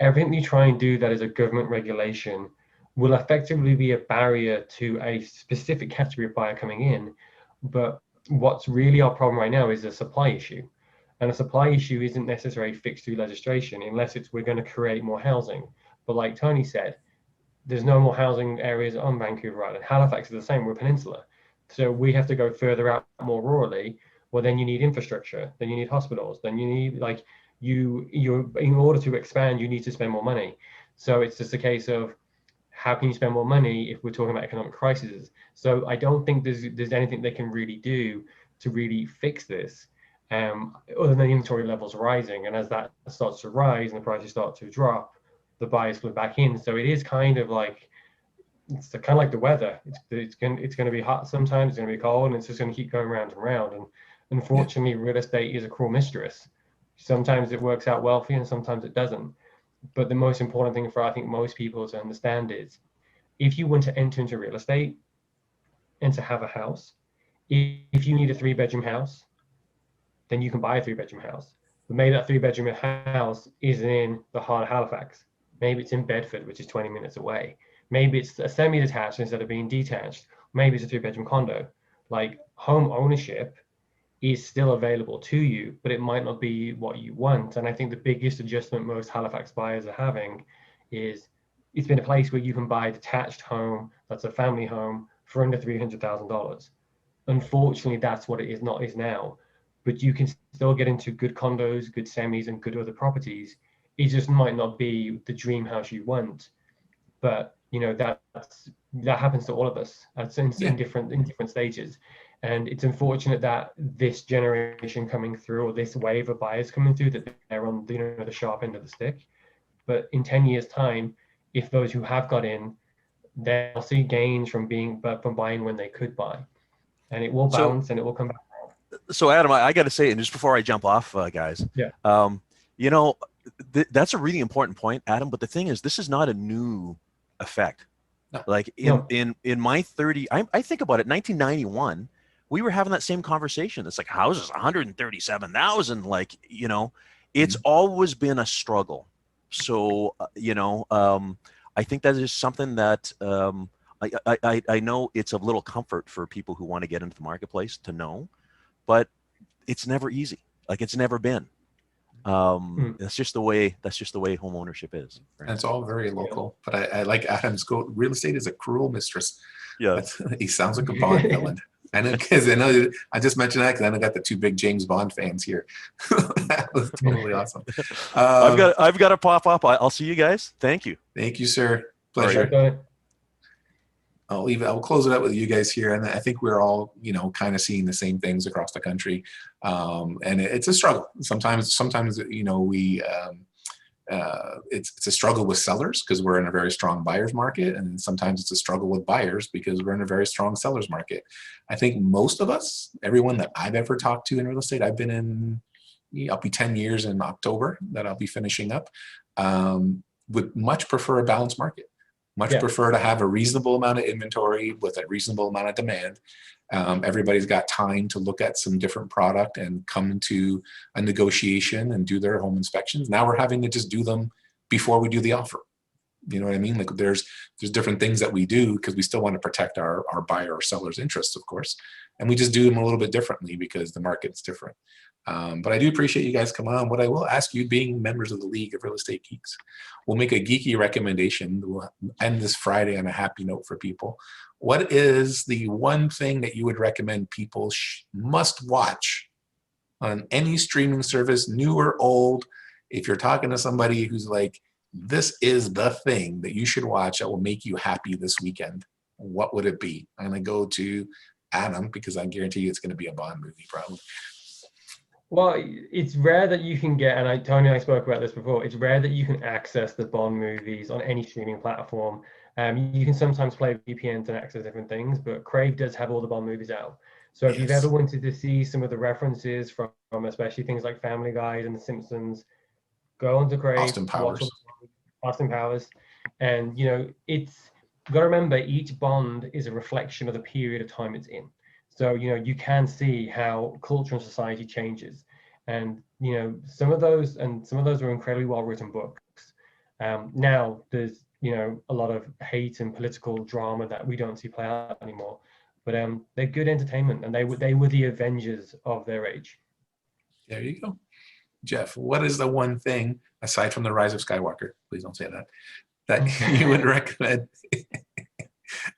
Everything you try and do that is a government regulation will effectively be a barrier to a specific category of buyer coming in. But what's really our problem right now is a supply issue. And a supply issue isn't necessarily fixed through legislation unless we're going to create more housing. But like Tony said, there's no more housing areas on Vancouver Island. Halifax is the same, we're a peninsula. So we have to go further out more rurally. Well, then you need infrastructure, then you need hospitals, then you need, like, in order to expand, you need to spend more money. So it's just a case of, how can you spend more money if we're talking about economic crises? So I don't think there's anything they can really do to really fix this, other than the inventory levels rising. And as that starts to rise and the prices start to drop, the buyers flip back in. So it is kind of like, it's kind of like the weather. It's going to be hot sometimes, it's going to be cold, and it's just going to keep going round and round. And unfortunately, real estate is a cruel mistress. Sometimes it works out well for you and sometimes it doesn't. But the most important thing for, I think, most people to understand is, if you want to enter into real estate and to have a house, if you need a 3-bedroom house, then you can buy a 3-bedroom house. But maybe that 3-bedroom house isn't in the heart of Halifax. Maybe it's in Bedford, which is 20 minutes away. Maybe it's a semi-detached instead of being detached. Maybe it's a 3-bedroom condo. Like, home ownership is still available to you, but it might not be what you want. And I think the biggest adjustment most Halifax buyers are having is, it's been a place where you can buy a detached home that's a family home for under $300,000. Unfortunately, that's what it is now. But you can still get into good condos, good semis, and good other properties. It just might not be the dream house you want. But, you know, that's that happens to all of us Yeah. in different stages. And it's unfortunate that this generation coming through, or this wave of buyers coming through, that they're on, you know, the sharp end of the stick. But in 10 years time, if those who have got in, they'll see gains from buying when they could buy, and it will bounce and it will come back. So Adam, I got to say, and just before I jump off, guys, Yeah. you know, that's a really important point, Adam. But the thing is, this is not a new effect. No. Like in my 30, I think about it, 1991, we were having that same conversation. It's like houses, 137,000. Like, you know, it's always been a struggle. So, you know, I think that is something that I know it's a little comfort for people who want to get into the marketplace to know, but it's never easy. Like, it's never been. That's just the way home ownership is. Right? And it's all very local, but I like Adam's quote, real estate is a cruel mistress. Yeah. He sounds like a Bond villain. And because I know I just mentioned that because I got the two big James Bond fans here. That was totally awesome. I've got to pop up. I'll see you guys. Thank you. Thank you, sir. Pleasure. Right. I'll close it up with you guys here. And I think we're all, you know, kind of seeing the same things across the country. And it's a struggle. Sometimes, you know, it's a struggle with sellers because we're in a very strong buyer's market. And sometimes it's a struggle with buyers because we're in a very strong seller's market. I think most of us, everyone that I've ever talked to in real estate, I've been in, I'll be 10 years in October that I'll be finishing up, would much prefer a balanced market. Much prefer to have a reasonable amount of inventory with a reasonable amount of demand. Everybody's got time to look at some different product and come to a negotiation and do their home inspections. Now we're having to just do them before we do the offer. You know what I mean? Like there's different things that we do because we still want to protect our buyer or seller's interests, of course. And we just do them a little bit differently because the market's different. But I do appreciate you guys coming on. What I will ask you, being members of the League of Real Estate Geeks, we'll make a geeky recommendation. We'll end this Friday on a happy note for people. What is the one thing that you would recommend people must watch on any streaming service, new or old? If you're talking to somebody who's like, this is the thing that you should watch that will make you happy this weekend, what would it be? I'm going to go to Adam because I guarantee you it's going to be a Bond movie probably. Well, it's rare that you can get, and Tony and I spoke about this before, it's rare that you can access the Bond movies on any streaming platform. You can sometimes play VPNs and access different things, but Crave does have all the Bond movies out. So if you've ever wanted to see some of the references from especially things like Family Guy and The Simpsons, go onto Crave, Austin Powers. Austin Powers. And, you know, it's got to remember each Bond is a reflection of the period of time it's in. So, you know, you can see how culture and society changes. And, you know, some of those are incredibly well-written books. Now there's, you know, a lot of hate and political drama that we don't see play out anymore. But they're good entertainment, and they were the Avengers of their age. There you go. Geoff, what is the one thing, aside from The Rise of Skywalker, please don't say that you would recommend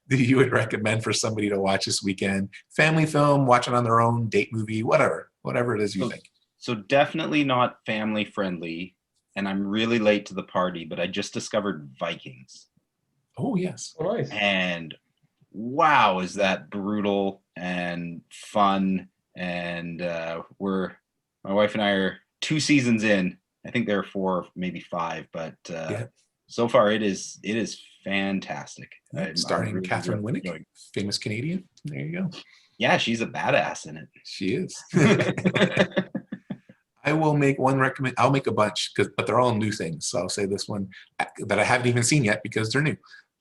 that you would recommend for somebody to watch this weekend? Family film, watch it on their own, date movie, whatever it is you think. So definitely not family friendly, and I'm really late to the party, but I just discovered Vikings. Oh, yes. Oh, nice. And wow, is that brutal and fun. And my wife and I are 2 seasons in. I think there are 4, maybe 5, but so far it is fantastic. Starring really, Catherine Winnick, famous Canadian. There you go. Yeah, she's a badass in it. She is. I will make one recommend. I'll make a bunch, but they're all new things. So I'll say this one that I haven't even seen yet because they're new.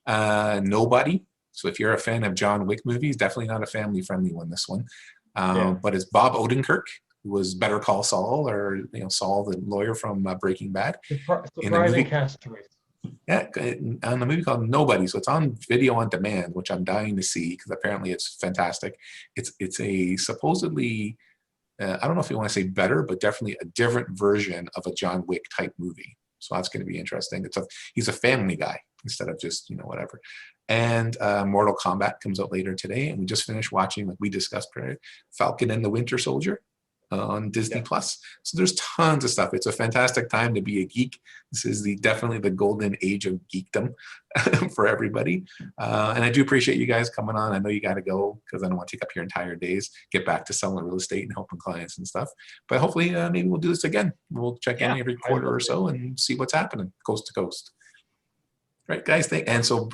Nobody. So if you're a fan of John Wick movies, definitely not a family-friendly one, this one. But it's Bob Odenkirk, who was Better Call Saul, or Saul, the lawyer from Breaking Bad. Surprising cast choice. Yeah, on a movie called Nobody. So it's on video on demand, which I'm dying to see because apparently it's fantastic. It's a supposedly, I don't know if you want to say better, but definitely a different version of a John Wick type movie. So that's going to be interesting. He's a family guy instead of just, whatever. And Mortal Kombat comes out later today. And we just finished watching, like we discussed, Falcon and the Winter Soldier. on Disney Plus. So there's tons of stuff. It's a fantastic time to be a geek. This is definitely the golden age of geekdom for everybody. And I do appreciate you guys coming on. I know you got to go because I don't want to take up your entire days, get back to selling real estate and helping clients and stuff. But hopefully maybe we'll do this again. We'll check in every quarter or so and see what's happening coast to coast. Right, guys. And so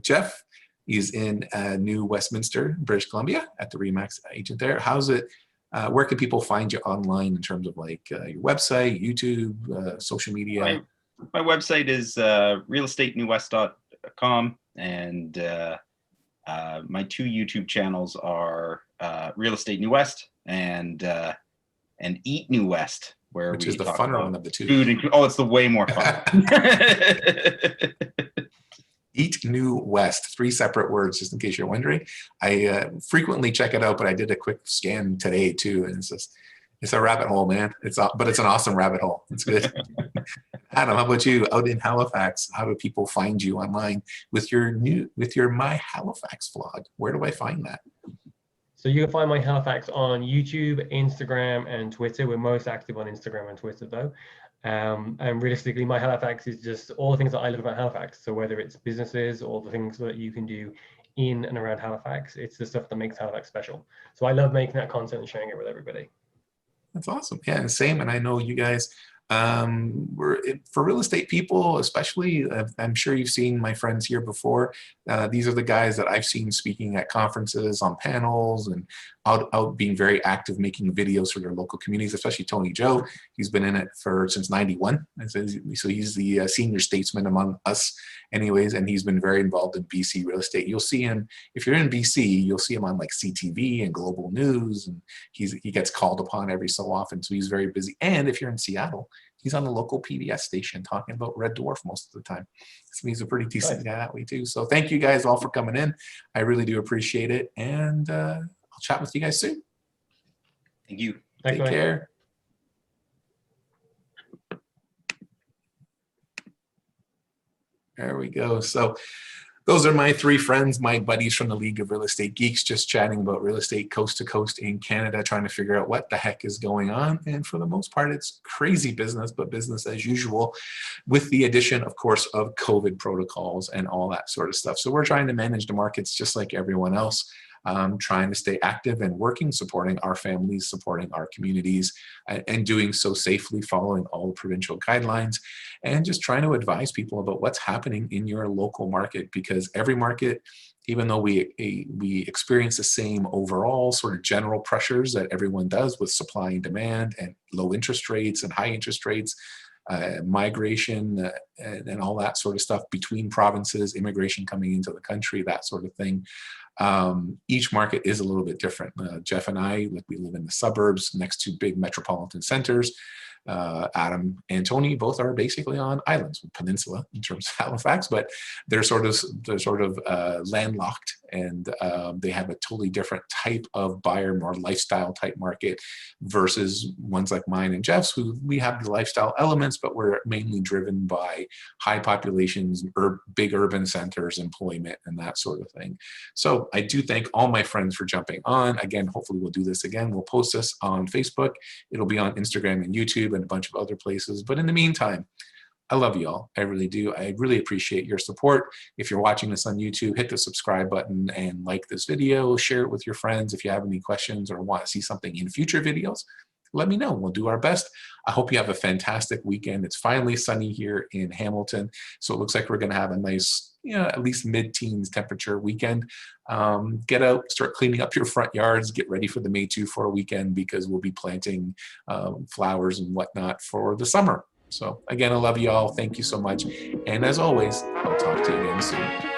Geoff, he's in New Westminster, British Columbia at the RE/MAX agent there. How's it? Where can people find you online in terms of like your website, YouTube, social media? My website is realestatenewwest.com, and my 2 YouTube channels are Real Estate New West and Eat New West, which is the funner one of the 2. Food and, it's the way more fun. Eat New West, 3 separate words, just in case you're wondering. I frequently check it out, but I did a quick scan today too, and it's a rabbit hole, man. But it's an awesome rabbit hole. It's good. Adam, how about you? Out in Halifax, how do people find you online with your My Halifax vlog? Where do I find that? So you can find My Halifax on YouTube, Instagram, and Twitter. We're most active on Instagram and Twitter, though. And realistically, My Halifax is just all the things that I love about Halifax. So whether it's businesses or the things that you can do in and around Halifax, it's the stuff that makes Halifax special. So I love making that content and sharing it with everybody. That's awesome. Yeah, and same. And I know you guys, for real estate people, especially, I'm sure you've seen my friends here before. These are the guys that I've seen speaking at conferences, on panels, and out being very active, making videos for their local communities, especially Tony Joe. He's been in it since '91. So he's the senior statesman among us anyways, and he's been very involved in BC real estate. You'll see him, if you're in BC, you'll see him on like CTV and Global News, and he gets called upon every so often, so he's very busy. And if you're in Seattle, he's on the local PBS station talking about Red Dwarf most of the time. So he's a pretty decent guy that way too. So thank you guys all for coming in. I really do appreciate it. And I'll chat with you guys soon. Thank you. Take care. There we go. So those are my 3 friends, my buddies from the League of Real Estate Geeks, just chatting about real estate coast to coast in Canada, trying to figure out what the heck is going on. And for the most part, it's crazy business, but business as usual, with the addition, of course, of COVID protocols and all that sort of stuff. So we're trying to manage the markets just like everyone else. Trying to stay active and working, supporting our families, supporting our communities, and doing so safely, following all the provincial guidelines, and just trying to advise people about what's happening in your local market, because every market, even though we experience the same overall sort of general pressures that everyone does with supply and demand and low interest rates and high interest rates, migration and all that sort of stuff between provinces, immigration coming into the country, that sort of thing. Each market is a little bit different. Geoff and I, we live in the suburbs next to big metropolitan centers. Adam and Tony both are basically on islands, peninsula in terms of Halifax, but they're sort of landlocked, and they have a totally different type of buyer, more lifestyle type market versus ones like mine and Geoff's, who we have the lifestyle elements, but we're mainly driven by high populations, big urban centers, employment, and that sort of thing. So I do thank all my friends for jumping on. Again, hopefully we'll do this again. We'll post this on Facebook. It'll be on Instagram and YouTube and a bunch of other places. But in the meantime, I love you all. I really do. I really appreciate your support. If you're watching this on YouTube, hit the subscribe button and like this video, share it with your friends. If you have any questions or want to see something in future videos, let me know. We'll do our best. I hope you have a fantastic weekend. It's finally sunny here in Hamilton, so it looks like we're going to have a nice, at least mid-teens temperature weekend. Get out, start cleaning up your front yards, get ready for the May 2-4 weekend, because we'll be planting flowers and whatnot for the summer. So again, I love you all. Thank you so much. And as always, I'll talk to you again soon.